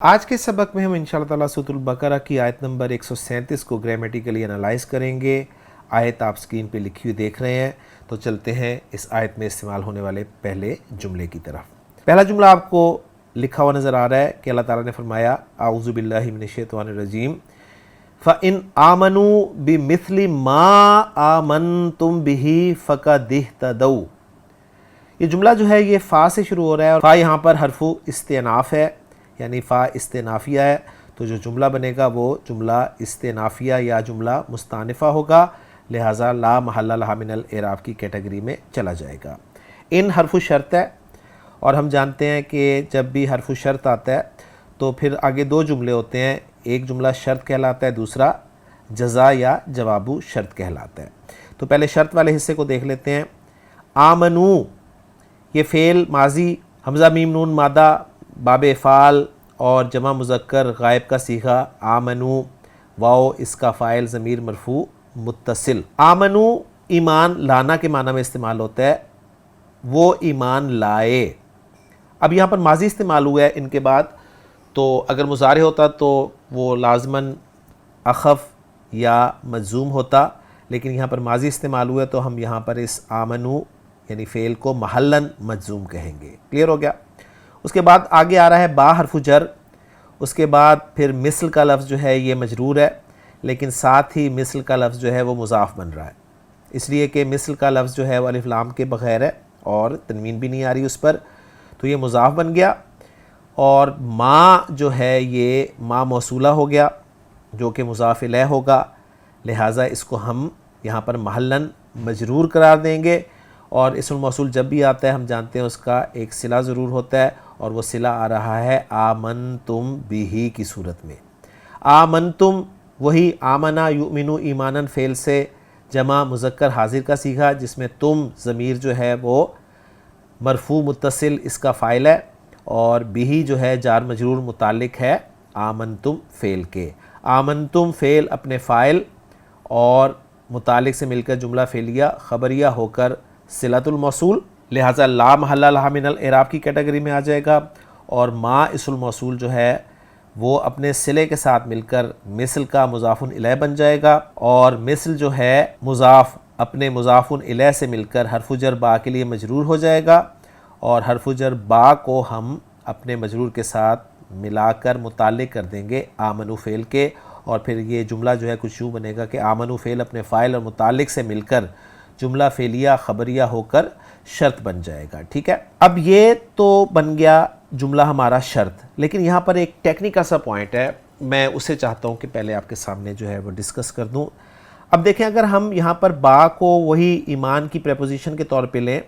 آج کے سبق میں ہم انشاءاللہ تعالیٰ سورۃ البقرہ کی آیت نمبر 137 کو گرامیٹیکلی انالائز کریں گے۔ آیت آپ سکرین پہ لکھی ہوئی دیکھ رہے ہیں، تو چلتے ہیں اس آیت میں استعمال ہونے والے پہلے جملے کی طرف۔ پہلا جملہ آپ کو لکھا ہوا نظر آ رہا ہے کہ اللہ تعالیٰ نے فرمایا اعوذ باللہ من الشیطان الرجیم فَإِنْ آمَنُوا بِمِثْلِ مَا آمَنْتُمْ بِهِ فَقَدِ اهْتَدَوْا۔ یہ جملہ جو ہے یہ فا سے شروع ہو رہا ہے، اور فا یہاں پر حرف استئناف ہے، یعنی فا استئنافیہ ہے، تو جو جملہ بنے گا وہ جملہ استئنافیہ یا جملہ مستأنفہ ہوگا، لہٰذا لا محل لہا من الاعراب کی کیٹیگری میں چلا جائے گا۔ ان حرف شرط ہے، اور ہم جانتے ہیں کہ جب بھی حرف شرط آتا ہے تو پھر آگے دو جملے ہوتے ہیں، ایک جملہ شرط کہلاتا ہے، دوسرا جزا یا جواب شرط کہلاتا ہے۔ تو پہلے شرط والے حصے کو دیکھ لیتے ہیں۔ آمنو یہ فعل ماضی حمزہ میم نون مادہ باب افعال اور جمع مذکر غائب کا صیغہ آمنو، واو اس کا فاعل ضمیر مرفوع متصل۔ آمنو ایمان لانا کے معنی میں استعمال ہوتا ہے، وہ ایمان لائے۔ اب یہاں پر ماضی استعمال ہوا ہے ان کے بعد، تو اگر مضارع ہوتا تو وہ لازماً اخف یا مجزوم ہوتا، لیکن یہاں پر ماضی استعمال ہوا ہے تو ہم یہاں پر اس آمنو یعنی فعل کو محلاً مجزوم کہیں گے۔ کلیئر ہو گیا؟ اس کے بعد آگے آ رہا ہے با حرف جر، اس کے بعد پھر مثل کا لفظ جو ہے یہ مجرور ہے، لیکن ساتھ ہی مثل کا لفظ جو ہے وہ مضاف بن رہا ہے، اس لیے کہ مثل کا لفظ جو ہے وہ الف لام کے بغیر ہے اور تنوین بھی نہیں آ رہی اس پر، تو یہ مضاف بن گیا۔ اور ما جو ہے یہ ما موصولہ ہو گیا جو کہ مضاف الیہ ہوگا، لہٰذا اس کو ہم یہاں پر محلاً مجرور قرار دیں گے۔ اور اسم الموصول جب بھی آتا ہے ہم جانتے ہیں اس کا ایک صلہ ضرور ہوتا ہے، اور وہ صلہ آ رہا ہے آمنتم بہ کی صورت میں۔ آمنتم وہی آمنا یؤمنو ایماناً فعل سے جمع مذکر حاضر کا صیغہ، جس میں تم ضمیر جو ہے وہ مرفوع متصل اس کا فاعل ہے، اور بہ جو ہے جار مجرور متعلق ہے آمنتم فعل کے۔ آمنتم فعل اپنے فاعل اور متعلق سے مل کر جملہ فعلیہ خبریہ ہو کر صلۃ الموصول، لہٰذا لا محل لہا من الاعراب کی کیٹیگری میں آ جائے گا، اور ما اسم الموصول جو ہے وہ اپنے صلے کے ساتھ مل کر مثل کا مضاف الیہ بن جائے گا، اور مثل جو ہے مضاف اپنے مضاف الیہ سے مل کر حرف جر با کے لیے مجرور ہو جائے گا، اور حرف جر با کو ہم اپنے مجرور کے ساتھ ملا کر متعلق کر دیں گے آمنو فعل کے، اور پھر یہ جملہ جو ہے کچھ یوں بنے گا کہ آمنو فعل اپنے فاعل اور متعلق سے مل کر جملہ فعلیہ خبریہ ہو کر شرط بن جائے گا۔ ٹھیک ہے، اب یہ تو بن گیا جملہ ہمارا شرط، لیکن یہاں پر ایک ٹیکنیکل سا پوائنٹ ہے، میں اسے چاہتا ہوں کہ پہلے آپ کے سامنے جو ہے وہ ڈسکس کر دوں۔ اب دیکھیں، اگر ہم یہاں پر با کو وہی ایمان کی پریپوزیشن کے طور پہ لیں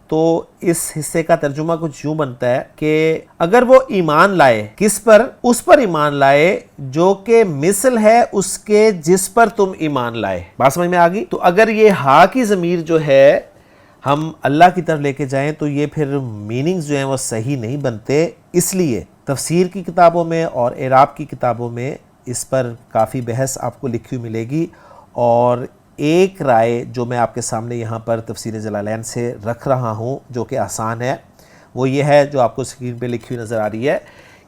تو اس حصے کا ترجمہ کچھ یوں بنتا ہے کہ اگر وہ ایمان لائے، کس پر؟ اس پر ایمان لائے جو کہ مثل ہے اس کے جس پر تم ایمان لائے۔ بات سمجھ میں آ گئی؟ تو اگر یہ ہا کی ضمیر جو ہے ہم اللہ کی طرف لے کے جائیں تو یہ پھر میننگز جو ہیں وہ صحیح نہیں بنتے، اس لیے تفسیر کی کتابوں میں اور اعراب کی کتابوں میں اس پر کافی بحث آپ کو لکھی ہوئی ملے گی، اور ایک رائے جو میں آپ کے سامنے یہاں پر تفسیر جلالین سے رکھ رہا ہوں جو کہ آسان ہے، وہ یہ ہے جو آپ کو اسکرین پہ لکھی ہوئی نظر آ رہی ہے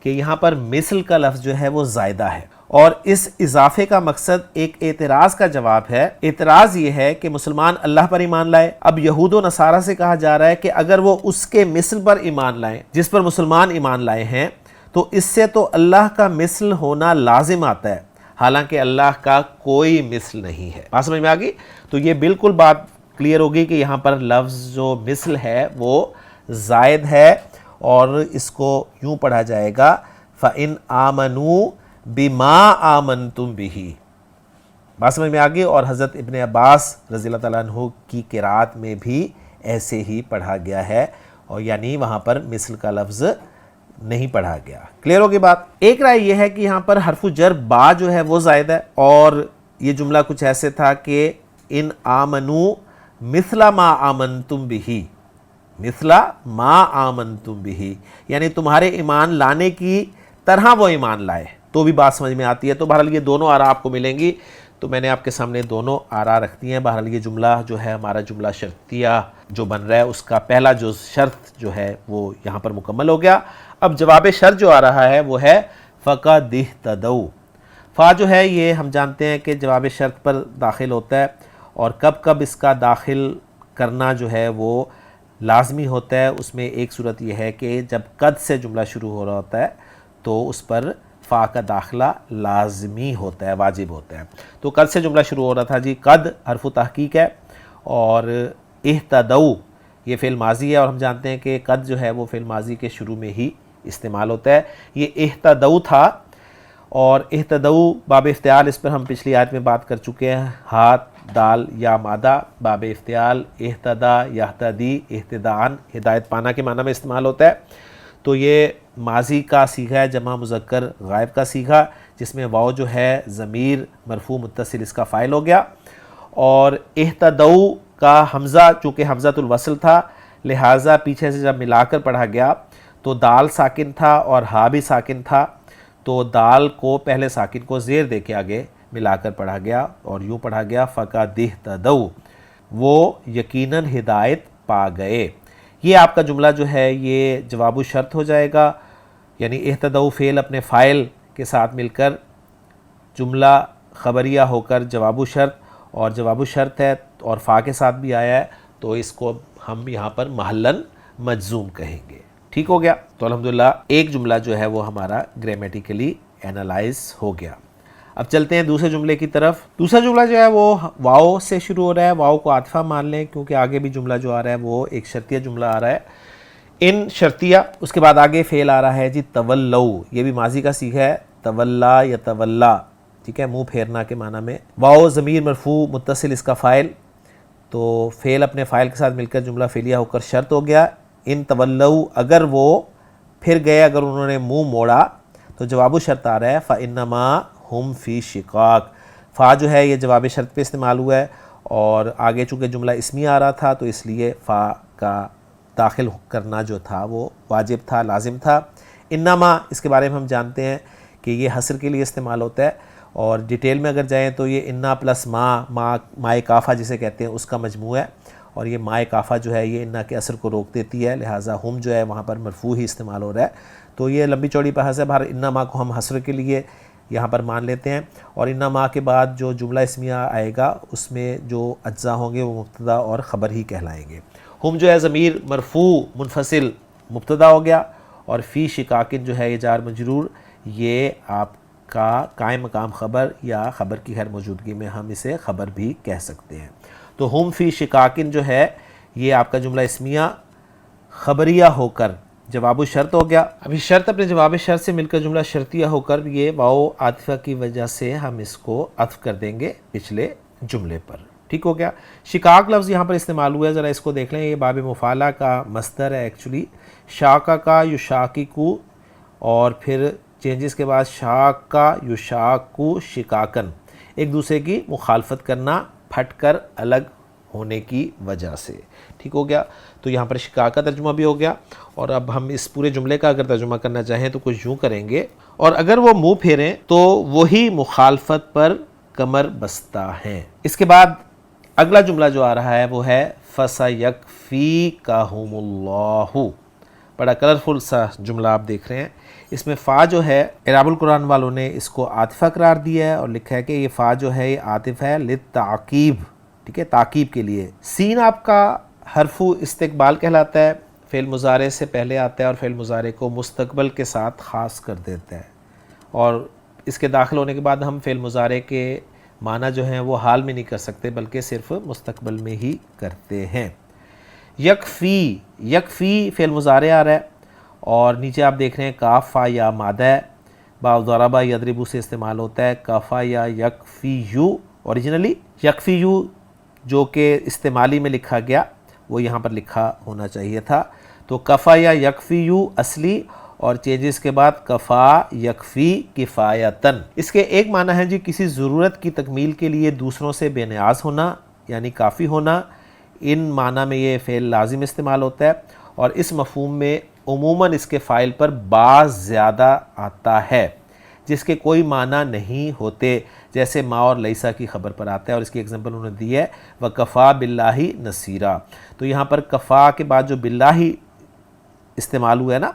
کہ یہاں پر مثل کا لفظ جو ہے وہ زائدہ ہے، اور اس اضافے کا مقصد ایک اعتراض کا جواب ہے۔ اعتراض یہ ہے کہ مسلمان اللہ پر ایمان لائے، اب یہود و نصارہ سے کہا جا رہا ہے کہ اگر وہ اس کے مثل پر ایمان لائیں جس پر مسلمان ایمان لائے ہیں، تو اس سے تو اللہ کا مثل ہونا لازم آتا ہے، حالانکہ اللہ کا کوئی مثل نہیں ہے۔ بات سمجھ میں آ گئی؟ تو یہ بالکل بات کلیئر ہوگی کہ یہاں پر لفظ جو مثل ہے وہ زائد ہے، اور اس کو یوں پڑھا جائے گا فَإِنْ آمَنُوا بِمَا آمَنْتُمْ بِهِ۔ بات سمجھ میں آ گئی؟ اور حضرت ابن عباس رضی اللہ تعالیٰ عنہ کی قرات میں بھی ایسے ہی پڑھا گیا ہے، اور یعنی وہاں پر مثل کا لفظ نہیں پڑھا گیا۔ کلیئر ہوگی بات؟ ایک رائے یہ ہے کہ یہاں پر حرف جر با جو ہے وہ زائد ہے، اور یہ جملہ کچھ ایسے تھا کہ ان آمنو مثل ما آمنتم بہ، مثل ما آمنتم بہ، یعنی تمہارے ایمان لانے کی طرح وہ ایمان لائے، تو بھی بات سمجھ میں آتی ہے۔ تو بہرحال یہ دونوں آراء آپ کو ملیں گی، تو میں نے آپ کے سامنے دونوں آراء رکھ دی ہیں۔ بہرحال یہ جملہ جو ہے ہمارا جملہ شرطیہ جو بن رہا ہے اس کا پہلا جو شرط جو ہے وہ یہاں پر مکمل ہو گیا۔ اب جواب شرط جو آ رہا ہے وہ ہے فقد اہتدوا۔ فا جو ہے یہ ہم جانتے ہیں کہ جواب شرط پر داخل ہوتا ہے، اور کب کب اس کا داخل کرنا جو ہے وہ لازمی ہوتا ہے، اس میں ایک صورت یہ ہے کہ جب قد سے جملہ شروع ہو رہا ہوتا ہے تو اس پر فا کا داخلہ لازمی ہوتا ہے، واجب ہوتا ہے۔ تو قد سے جملہ شروع ہو رہا تھا جی، قد حرف تحقیق ہے، اور اہتدوا یہ فعل ماضی ہے، اور ہم جانتے ہیں کہ قد جو ہے وہ فعل ماضی کے شروع میں ہی استعمال ہوتا ہے۔ یہ اہتدوا تھا، اور اہتدوا باب افتعال، اس پر ہم پچھلی آیت میں بات کر چکے ہیں، ہاتھ دال یا مادہ، باب افتعال اہتدا یہتدی اہتدان، ہدایت پانا کے معنی میں استعمال ہوتا ہے۔ تو یہ ماضی کا صیغہ ہے، جمع مذکر غائب کا صیغہ، جس میں واو جو ہے ضمیر مرفوع متصل اس کا فاعل ہو گیا، اور اہتدوا کا حمزہ چونکہ حمزۃ الوصل تھا، لہٰذا پیچھے سے جب ملا کر پڑھا گیا تو دال ساکن تھا اور ہا بھی ساکن تھا، تو دال کو پہلے ساکن کو زیر دے کے آگے ملا کر پڑھا گیا، اور یوں پڑھا گیا فقد اہتدوا، وہ یقیناً ہدایت پا گئے۔ یہ آپ کا جملہ جو ہے یہ جواب الشرط ہو جائے گا، یعنی اہتدوا فعل اپنے فاعل کے ساتھ مل کر جملہ خبریہ ہو کر جواب الشرط، اور جواب الشرط ہے اور فا کے ساتھ بھی آیا ہے، تو اس کو ہم یہاں پر محلاً مجزوم کہیں گے۔ ٹھیک ہو گیا؟ تو الحمدللہ ایک جملہ جو ہے وہ ہمارا گرامیٹیکلی اینالائز ہو گیا۔ اب چلتے ہیں دوسرے جملے کی طرف۔ دوسرا جملہ جو ہے وہ واو سے شروع ہو رہا ہے، واو کو عاطفہ مان لیں کیونکہ آگے بھی جملہ جو آ رہا ہے وہ ایک شرطیہ جملہ آ رہا ہے، ان شرطیہ، اس کے بعد آگے فعل آ رہا ہے جی تولوا، یہ بھی ماضی کا صیغہ ہے، تولا یا تولا، ٹھیک ہے، منہ پھیرنا کے معنی میں۔ واو ضمیر مرفوع متصل اس کا فاعل، تو فعل اپنے فاعل کے ساتھ مل کر جملہ فعلیہ ہو کر شرط ہو گیا۔ ان تولوا، اگر وہ پھر گئے، اگر انہوں نے منہ موڑا، تو جواب شرط آ رہا ہے فَإِنَّمَا ہم فی شقاق۔ فا جو ہے یہ جواب شرط پہ استعمال ہوا ہے، اور آگے چونکہ جملہ اسمی آ رہا تھا تو اس لیے فا کا داخل کرنا جو تھا وہ واجب تھا، لازم تھا۔ انما اس کے بارے میں ہم جانتے ہیں کہ یہ حصر کے لیے استعمال ہوتا ہے، اور ڈیٹیل میں اگر جائیں تو یہ انا پلس مائے کافہ جسے کہتے ہیں اس کا مجموعہ ہے، اور یہ مائے کافہ جو ہے یہ انا کے اثر کو روک دیتی ہے، لہٰذا ہم جو ہے وہاں پر مرفوع ہی استعمال ہو رہا ہے۔ تو یہ لمبی چوڑی بحث ہے، بہر انما کو ہم حصر کے لیے یہاں پر مان لیتے ہیں، اور انما کے بعد جو جملہ اسمیہ آئے گا اس میں جو اجزاء ہوں گے وہ مبتدا اور خبر ہی کہلائیں گے۔ ہم جو ہے ضمیر مرفوع منفصل مبتدا ہو گیا، اور فی شقاقن جو ہے یہ جار مجرور، یہ آپ کا قائم مقام خبر یا خبر کی غیر موجودگی میں ہم اسے خبر بھی کہہ سکتے ہیں۔ تو ہم فی شقاقن جو ہے یہ آپ کا جملہ اسمیہ خبریہ ہو کر جواب الشرط ہو گیا۔ ابھی شرط اپنے جواب شرط سے مل کر جملہ شرطیہ ہو کر یہ واو عاطفہ کی وجہ سے ہم اس کو عطف کر دیں گے پچھلے جملے پر۔ ٹھیک ہو گیا؟ شقاق لفظ یہاں پر استعمال ہوا ہے، ذرا اس کو دیکھ لیں، یہ باب مفعلہ کا مصدر ہے ایکچولی، شاقہ کا یشاققو، اور پھر چینجز کے بعد شاقہ یشاقو شقاقن، ایک دوسرے کی مخالفت کرنا، پھٹ کر الگ ہونے کی وجہ سے۔ ٹھیک ہو گیا؟ تو یہاں پر شقاق کا ترجمہ بھی ہو گیا، اور اب ہم اس پورے جملے کا اگر ترجمہ کرنا چاہیں تو کچھ یوں کریں گے، اور اگر وہ منہ پھیریں تو وہی مخالفت پر کمر بستہ ہیں۔ اس کے بعد اگلا جملہ جو آ رہا ہے وہ ہے فَسَيَكْفِيكَهُمُ اللَّهُ، بڑا کلرفل سا جملہ آپ دیکھ رہے ہیں۔ اس میں فا جو ہے اعراب القرآن والوں نے اس کو عاطفہ قرار دیا ہے، اور لکھا ہے کہ یہ فا جو ہے یہ عاطف ہے للتعقیب، ٹھیک ہے، تعقیب کے لیے۔ سین آپ کا حرف استقبال کہلاتا ہے، فعل مضارع سے پہلے آتا ہے اور فعل مضارع کو مستقبل کے ساتھ خاص کر دیتا ہے، اور اس کے داخل ہونے کے بعد ہم فعل مضارع کے معنی جو ہیں وہ حال میں نہیں کر سکتے بلکہ صرف مستقبل میں ہی کرتے ہیں۔ یکفی، یکفی فعل مضارع آ رہا ہے، اور نیچے آپ دیکھ رہے ہیں کاف فا یا مادہ ہے، با ضربہ یضربو سے استعمال ہوتا ہے، کافا یا یکفیو، اوریجنلی یکفیو جو کہ استعمالی میں لکھا گیا وہ یہاں پر لکھا ہونا چاہیے تھا، تو کفا یا یکفیو اصلی، اور چینجز کے بعد کفا یکفی کفایتن۔ اس کے ایک معنی ہے جی کسی ضرورت کی تکمیل کے لیے دوسروں سے بے نیاز ہونا، یعنی کافی ہونا، ان معنی میں یہ فعل لازم استعمال ہوتا ہے، اور اس مفہوم میں عموماً اس کے فاعل پر با زیادہ آتا ہے جس کے کوئی معنی نہیں ہوتے، جیسے ما اور لیسا کی خبر پر آتا ہے، اور اس کی ایگزامپل انہوں نے دی ہے وَكَفَى بِاللَّهِ نَصِيرًا۔ تو یہاں پر کفا کے بعد جو باللہ استعمال ہوا ہے نا،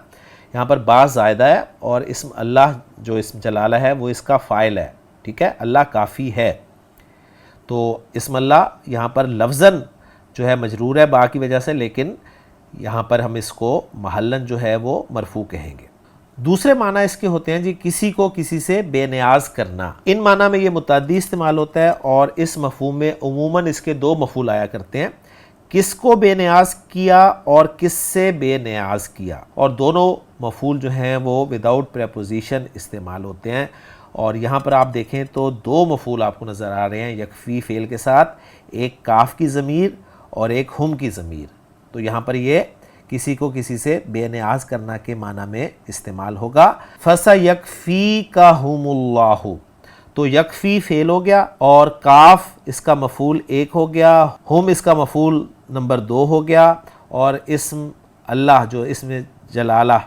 یہاں پر با زائدہ ہے اور اسم اللہ جو اسم جلالہ ہے وہ اس کا فاعل ہے، ٹھیک ہے، اللہ کافی ہے، تو اسم اللہ یہاں پر لفظاً جو ہے مجرور ہے با کی وجہ سے، لیکن یہاں پر ہم اس کو محلاً جو ہے وہ مرفوع کہیں گے۔ دوسرے معنی اس کے ہوتے ہیں جی کسی کو کسی سے بے نیاز کرنا، ان معنی میں یہ متعدی استعمال ہوتا ہے اور اس مفہوم میں عموماً اس کے دو مفعول آیا کرتے ہیں، کس کو بے نیاز کیا اور کس سے بے نیاز کیا، اور دونوں مفعول جو ہیں وہ وداؤٹ پریپوزیشن استعمال ہوتے ہیں، اور یہاں پر آپ دیکھیں تو دو مفعول آپ کو نظر آ رہے ہیں یکفی فعل کے ساتھ، ایک کاف کی ضمیر اور ایک ہم کی ضمیر، تو یہاں پر یہ کسی کو کسی سے بے نیاز کرنا کے معنی میں استعمال ہوگا۔ فَسَيَكْفِيكَهُمُ اللَّهُ، تو یکفی فعل ہو گیا اور کاف اس کا مفعول ایک ہو گیا، ہم اس کا مفعول نمبر 2 ہو گیا، اور اسم اللہ جو اسم جلالہ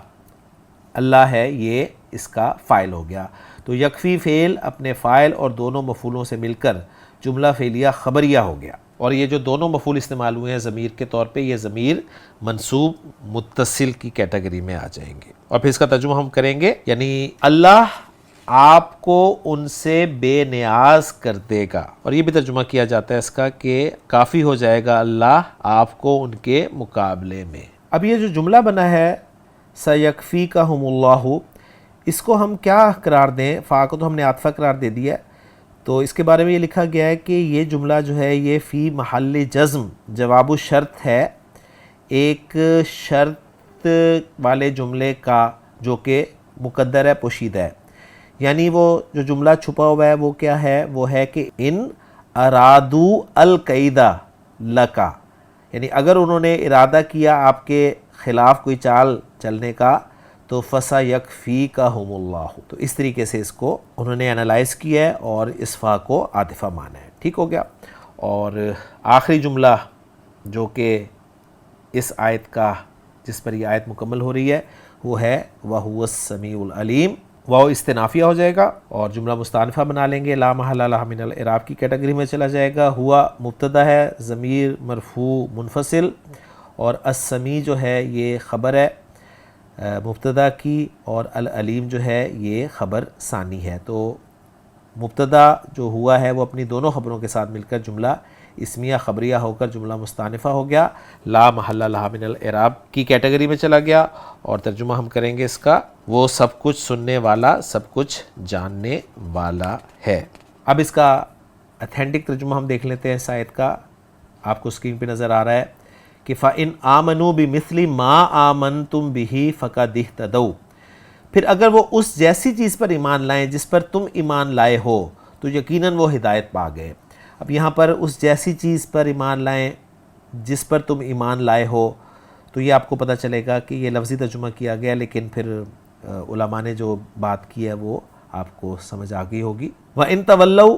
اللہ ہے یہ اس کا فاعل ہو گیا، تو یکفی فعل اپنے فاعل اور دونوں مفعولوں سے مل کر جملہ فعلیہ خبریہ ہو گیا، اور یہ جو دونوں مفعول استعمال ہوئے ہیں ضمیر کے طور پہ، یہ ضمیر منصوب متصل کی کیٹیگری میں آ جائیں گے۔ اور پھر اس کا ترجمہ ہم کریں گے، یعنی اللہ آپ کو ان سے بے نیاز کر دے گا، اور یہ بھی ترجمہ کیا جاتا ہے اس کا کہ کافی ہو جائے گا اللہ آپ کو ان کے مقابلے میں۔ اب یہ جو جملہ بنا ہے سَيَكْفِيكَهُمُ اللَّهُ، اس کو ہم کیا قرار دیں؟ فا کو تو ہم نے عاطفہ قرار دے دیا ہے، تو اس کے بارے میں یہ لکھا گیا ہے کہ یہ جملہ جو ہے یہ فی محل جزم جواب الشرط ہے، ایک شرط والے جملے کا جو کہ مقدر ہے، پوشیدہ ہے، یعنی وہ جو جملہ چھپا ہوا ہے وہ کیا ہے؟ وہ ہے کہ ان ارادو القیدہ لکا، یعنی اگر انہوں نے ارادہ کیا آپ کے خلاف کوئی چال چلنے کا تو فَسَيَكْفِيكَهُمُ اللَّهُ، تو اس طریقے سے اس کو انہوں نے انالائز کیا ہے اور اس فا کو عاطفہ مانا ہے، ٹھیک ہو گیا۔ اور آخری جملہ جو کہ اس آیت کا جس پر یہ آیت مکمل ہو رہی ہے وہ ہے وَهُوَ السَّمِيعُ الْعَلِيمُ، واو استنافیہ ہو جائے گا اور جملہ مستانفہ بنا لیں گے، لا محل لہ من الاعراب کی کیٹیگری میں چلا جائے گا۔ ہوا مبتدا ہے، ضمیر مرفوع منفصل، اور السمیع جو ہے یہ خبر ہے مبتدا کی، اور العلیم جو ہے یہ خبر ثانی ہے، تو مبتدا جو ہوا ہے وہ اپنی دونوں خبروں کے ساتھ مل کر جملہ اسمیہ خبریہ ہو کر جملہ مستانفہ ہو گیا، لا محل لہ من الاعراب کی کیٹیگری میں چلا گیا، اور ترجمہ ہم کریں گے اس کا وہ سب کچھ سننے والا سب کچھ جاننے والا ہے۔ اب اس کا اتھینٹک ترجمہ ہم دیکھ لیتے ہیں اس آیت کا، آپ کو اسکرین پہ نظر آ رہا ہے کہ فَإِنْ آمَنُوا بِمِثْلِ مَا آمَنْتُمْ بِهِ فَقَدِ اهْتَدَوْا، پھر اگر وہ اس جیسی چیز پر ایمان لائیں جس پر تم ایمان لائے ہو تو یقیناً وہ ہدایت پا گئے۔ اب یہاں پر اس جیسی چیز پر ایمان لائیں جس پر تم ایمان لائے ہو، تو یہ آپ کو پتہ چلے گا کہ یہ لفظی ترجمہ کیا گیا، لیکن پھر علماء نے جو بات کی ہے وہ آپ کو سمجھ آ گئی ہوگی۔ وَإِن تَوَلَّوْا،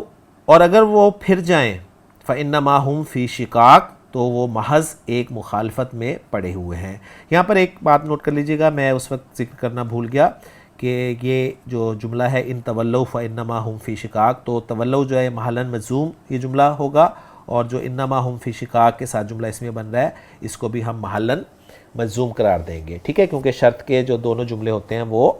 اور اگر وہ پھر جائیں، فَإِنَّمَا هُمْ فِي شِقَاقٍ، تو وہ محض ایک مخالفت میں پڑے ہوئے ہیں۔ یہاں پر ایک بات نوٹ کر لیجئے گا، میں اس وقت ذکر کرنا بھول گیا کہ یہ جو جملہ ہے ان تولوا فانما هم فی شقاق، تو تولوا جو ہے محلاً مجزوم یہ جملہ ہوگا، اور جو انما هم فی شقاق کے ساتھ جملہ اس میں بن رہا ہے اس کو بھی ہم محلاً مجزوم قرار دیں گے، ٹھیک ہے، کیونکہ شرط کے جو دونوں جملے ہوتے ہیں وہ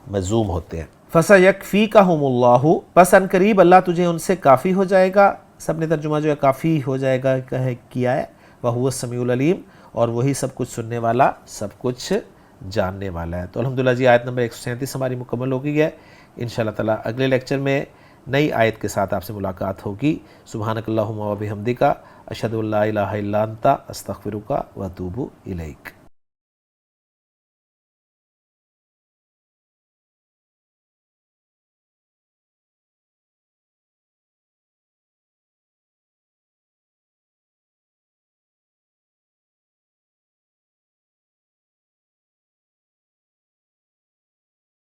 مجزوم ہوتے ہیں۔ فَسَيَكْفِيكَهُمُ اللَّهُ، پس ان قریب اللہ تجھے ان سے کافی ہو جائے گا، سب نے ترجمہ جو ہے کافی ہو جائے گا کیا ہے، وَهُوَ السَّمِيعُ الْعَلِيمُ، اور وہی سب کچھ سننے والا سب کچھ جاننے والا ہے۔ تو الحمدللہ جی آیت نمبر 137 ہماری مکمل ہو گئی ہے، انشاءاللہ تعالی اگلے لیکچر میں نئی آیت کے ساتھ آپ سے ملاقات ہوگی۔ سبحانک اللہم و بحمدک، اشہد ان لا الہ الا انت، استغفرک و اتوب الیک۔